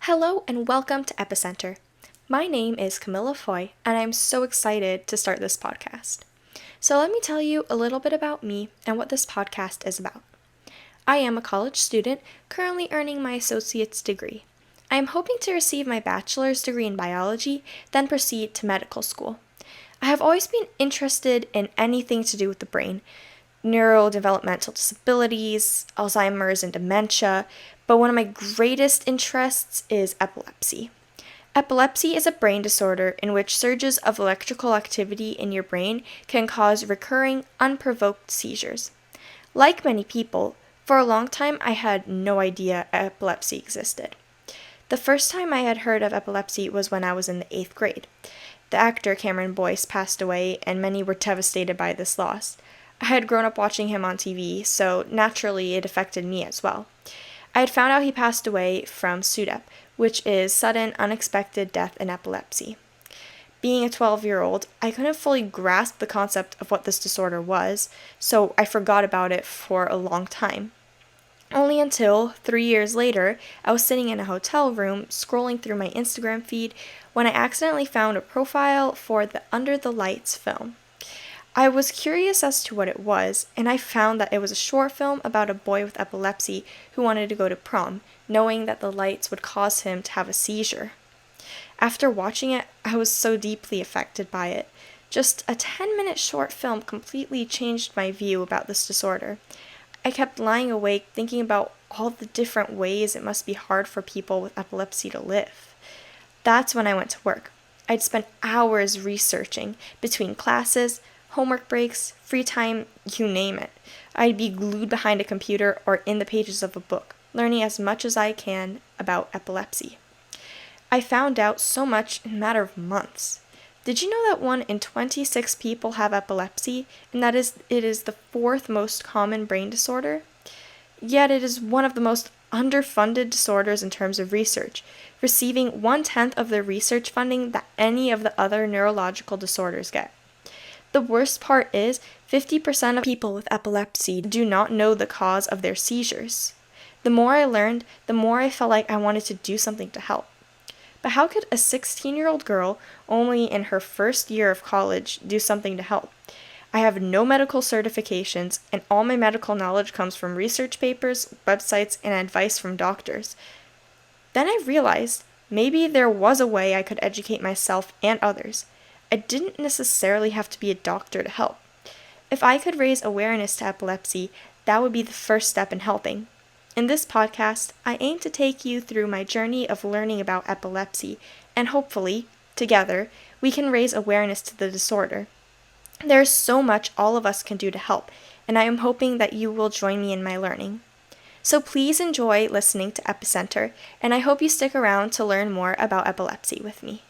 Hello and welcome to Epi-Center. My name is Camila Foy, and I'm so excited to start this podcast. So let me tell you a little bit about me and what this podcast is about. I am a college student currently earning my associate's degree. I am hoping to receive my bachelor's degree in biology, then proceed to medical school. I have always been interested in anything to do with the brain, neurodevelopmental disabilities, Alzheimer's, and dementia, but one of my greatest interests is epilepsy. Epilepsy is a brain disorder in which surges of electrical activity in your brain can cause recurring, unprovoked seizures. Like many people, for a long time I had no idea epilepsy existed. The first time I had heard of epilepsy was when I was in the 8th grade. The actor Cameron Boyce passed away, and many were devastated by this loss. I had grown up watching him on TV, so naturally it affected me as well. I had found out he passed away from SUDEP, which is sudden unexpected death in epilepsy. Being a 12-year-old, I couldn't fully grasp the concept of what this disorder was, so I forgot about it for a long time. Only until 3 years later, I was sitting in a hotel room scrolling through my Instagram feed when I accidentally found a profile for the Under the Lights film. I was curious as to what it was, and I found that it was a short film about a boy with epilepsy who wanted to go to prom, knowing that the lights would cause him to have a seizure. After watching it, I was so deeply affected by it. Just a 10-minute short film completely changed my view about this disorder. I kept lying awake thinking about all the different ways it must be hard for people with epilepsy to live. That's when I went to work. I'd spend hours researching between classes, homework breaks, free time, you name it. I'd be glued behind a computer or in the pages of a book, learning as much as I can about epilepsy. I found out so much in a matter of months. Did you know that 1 in 26 people have epilepsy, and that it is the 4th most common brain disorder? Yet it is one of the most underfunded disorders in terms of research, receiving 1/10 of the research funding that any of the other neurological disorders get. The worst part is 50% of people with epilepsy do not know the cause of their seizures. The more I learned, the more I felt like I wanted to do something to help. But how could a 16-year-old girl, only in her first year of college, do something to help? I have no medical certifications, and all my medical knowledge comes from research papers, websites, and advice from doctors. Then I realized maybe there was a way I could educate myself and others. I didn't necessarily have to be a doctor to help. If I could raise awareness to epilepsy, that would be the first step in helping. In this podcast, I aim to take you through my journey of learning about epilepsy, and hopefully, together, we can raise awareness to the disorder. There is so much all of us can do to help, and I am hoping that you will join me in my learning. So please enjoy listening to Epi-Center, and I hope you stick around to learn more about epilepsy with me.